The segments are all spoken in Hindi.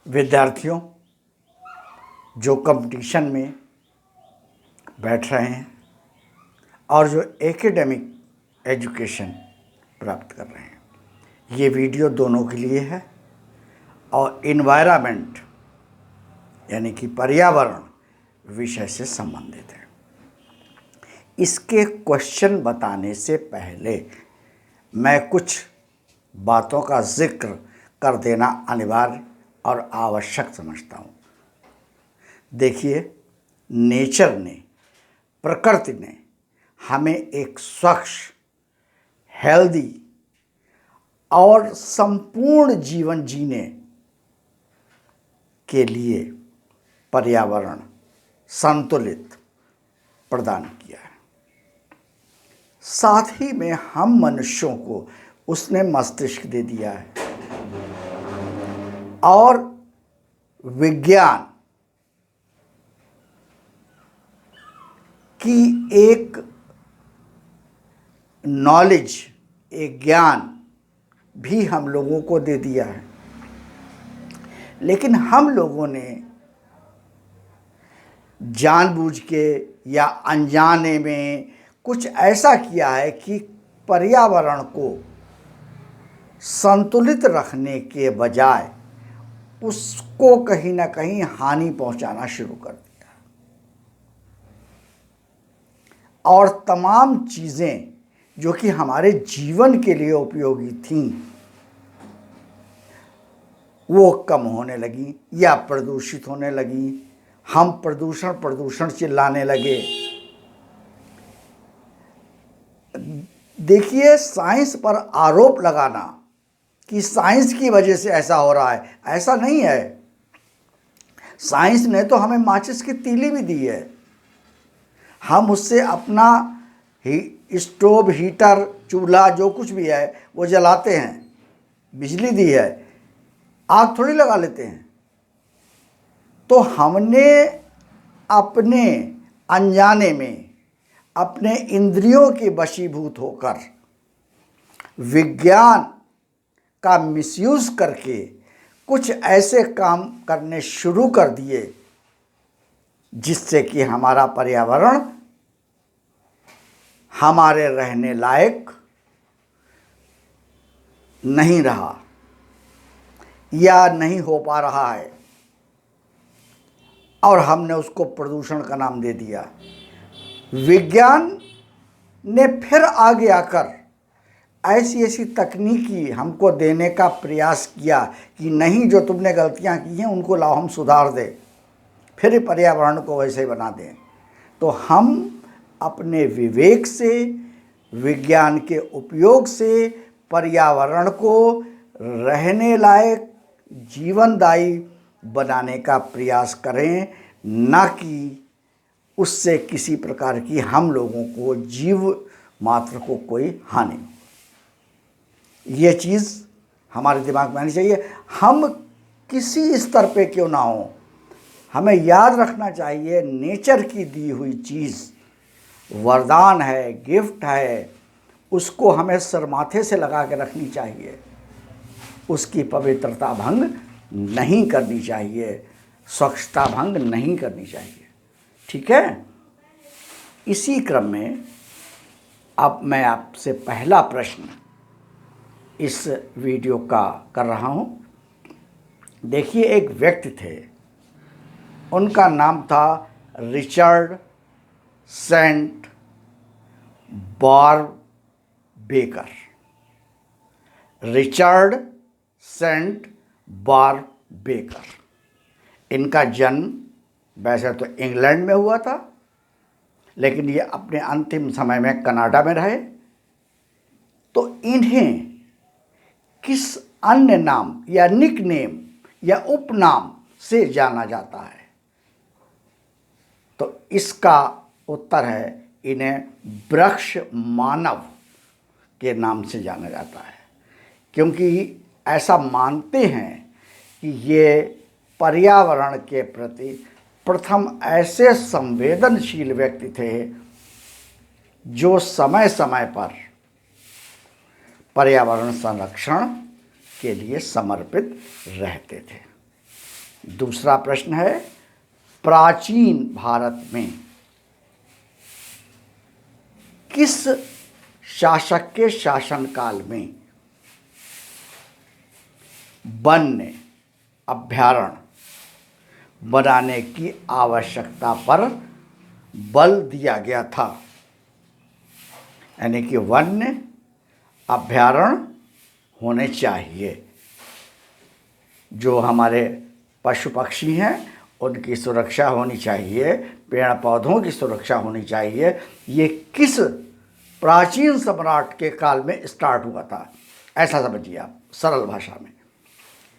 विद्यार्थियों जो कंपटीशन में बैठ रहे हैं और जो एकेडमिक एजुकेशन प्राप्त कर रहे हैं, ये वीडियो दोनों के लिए है और इन्वायरमेंट यानी कि पर्यावरण विषय से संबंधित है। इसके क्वेश्चन बताने से पहले मैं कुछ बातों का जिक्र कर देना अनिवार्य और आवश्यक समझता हूँ। देखिए, नेचर ने, प्रकृति ने हमें एक स्वच्छ, हेल्दी और संपूर्ण जीवन जीने के लिए पर्यावरण संतुलित प्रदान किया है। साथ ही में हम मनुष्यों को उसने मस्तिष्क दे दिया है और विज्ञान की एक नॉलेज, एक ज्ञान भी हम लोगों को दे दिया है। लेकिन हम लोगों ने जानबूझ के या अनजाने में कुछ ऐसा किया है कि पर्यावरण को संतुलित रखने के बजाय उसको कहीं ना कहीं हानि पहुंचाना शुरू कर दिया और तमाम चीज़ें जो कि हमारे जीवन के लिए उपयोगी थीं वो कम होने लगी या प्रदूषित होने लगी। हम प्रदूषण चिल्लाने लगे। देखिए, साइंस पर आरोप लगाना कि साइंस की वजह से ऐसा हो रहा है, ऐसा नहीं है। साइंस ने तो हमें माचिस की तीली भी दी है, हम उससे अपना स्टोव, हीटर, चूल्हा जो कुछ भी है वो जलाते हैं। बिजली दी है, आग थोड़ी लगा लेते हैं। तो हमने अपने अनजाने में अपने इंद्रियों के वशीभूत होकर विज्ञान का मिसयूज़ करके कुछ ऐसे काम करने शुरू कर दिए जिससे कि हमारा पर्यावरण हमारे रहने लायक नहीं रहा या नहीं हो पा रहा है और हमने उसको प्रदूषण का नाम दे दिया। विज्ञान ने फिर आगे आकर ऐसी ऐसी तकनीकी हमको देने का प्रयास किया कि नहीं, जो तुमने गलतियां की हैं उनको लाओ हम सुधार दें, फिर पर्यावरण को वैसे ही बना दें। तो हम अपने विवेक से, विज्ञान के उपयोग से पर्यावरण को रहने लायक, जीवनदायी बनाने का प्रयास करें, न कि उससे किसी प्रकार की हम लोगों को, जीव मात्र को कोई हानि। ये चीज़ हमारे दिमाग में आनी चाहिए। हम किसी स्तर पे क्यों ना हो, हमें याद रखना चाहिए नेचर की दी हुई चीज़ वरदान है, गिफ्ट है, उसको हमें सर माथे से लगा के रखनी चाहिए। उसकी पवित्रता भंग नहीं करनी चाहिए, स्वच्छता भंग नहीं करनी चाहिए। ठीक है। इसी क्रम में अब मैं आपसे पहला प्रश्न इस वीडियो का कर रहा हूँ। देखिए, एक व्यक्ति थे, उनका नाम था Richard Saint Barbe Baker. Richard Saint Barbe Baker. इनका जन्म वैसे तो इंग्लैंड में हुआ था, लेकिन ये अपने अंतिम समय में कनाडा में रहे। तो इन्हें किस अन्य नाम या निकनेम या उपनाम से जाना जाता है? तो इसका उत्तर है, इन्हें वृक्ष मानव के नाम से जाना जाता है, क्योंकि ऐसा मानते हैं कि ये पर्यावरण के प्रति प्रथम ऐसे संवेदनशील व्यक्ति थे जो समय समय पर पर्यावरण संरक्षण के लिए समर्पित रहते थे। दूसरा प्रश्न है, प्राचीन भारत में किस शासक के शासनकाल में वन्य अभयारण्य बनाने की आवश्यकता पर बल दिया गया था? यानी कि वन्य अभयारण्य होने चाहिए, जो हमारे पशु पक्षी हैं उनकी सुरक्षा होनी चाहिए, पेड़ पौधों की सुरक्षा होनी चाहिए। ये किस प्राचीन सम्राट के काल में स्टार्ट हुआ था, ऐसा समझिए आप सरल भाषा में।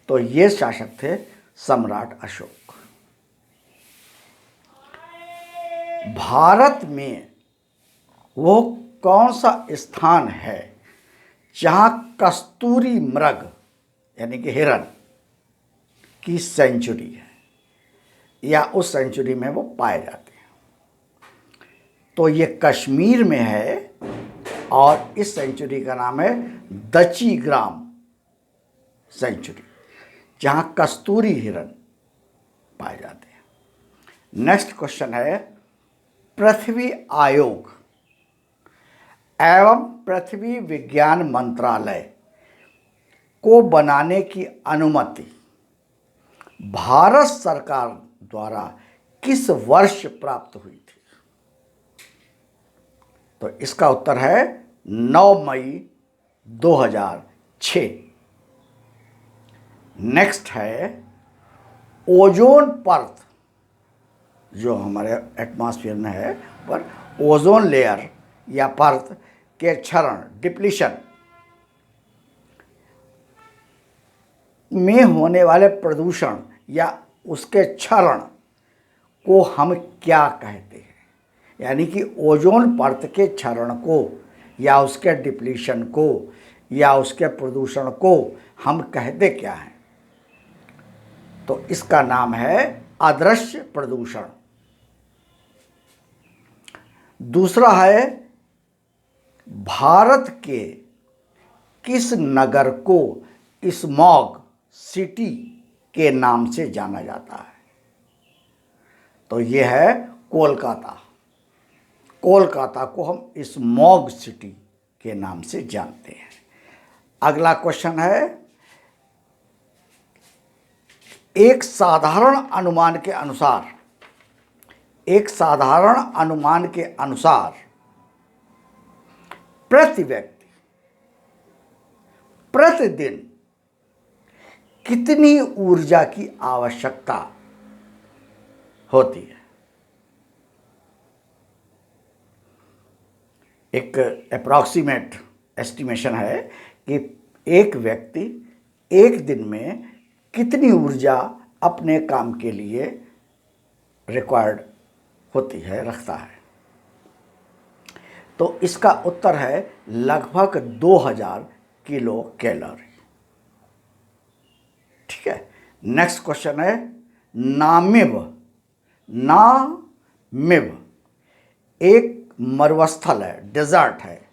तो ये शासक थे सम्राट अशोक। भारत में वो कौन सा स्थान है जहाँ कस्तूरी मृग यानी कि हिरन की सेंचुरी है, या उस सेंचुरी में वो पाए जाते हैं? तो ये कश्मीर में है और इस सेंचुरी का नाम है दचीग्राम सेंचुरी, जहाँ कस्तूरी हिरन पाए जाते हैं। नेक्स्ट क्वेश्चन है, पृथ्वी आयोग एवं पृथ्वी विज्ञान मंत्रालय को बनाने की अनुमति भारत सरकार द्वारा किस वर्ष प्राप्त हुई थी? तो इसका उत्तर है 9 मई 2006। नेक्स्ट है, ओजोन परत जो हमारे एटमॉस्फेयर में है पर ओजोन लेयर या परत के क्षरण डिप्लीशन में होने वाले प्रदूषण या उसके क्षरण को हम क्या कहते हैं? यानी कि ओजोन परत के क्षरण को या उसके डिप्लीशन को या उसके प्रदूषण को हम कहते क्या हैं? तो इसका नाम है अदृश्य प्रदूषण। दूसरा है, भारत के किस नगर को स्मॉग सिटी के नाम से जाना जाता है? तो यह है कोलकाता। कोलकाता को हम स्मॉग सिटी के नाम से जानते हैं। अगला क्वेश्चन है, एक साधारण अनुमान के अनुसार प्रति व्यक्ति प्रतिदिन कितनी ऊर्जा की आवश्यकता होती है? एक अप्रॉक्सीमेट एस्टिमेशन है कि एक व्यक्ति एक दिन में कितनी ऊर्जा अपने काम के लिए रिक्वायर्ड होती है, रखता है। तो इसका उत्तर है लगभग 2000 किलो कैलोरी। ठीक है। नेक्स्ट क्वेश्चन है, नामिब एक मरुस्थल है, डेजर्ट है,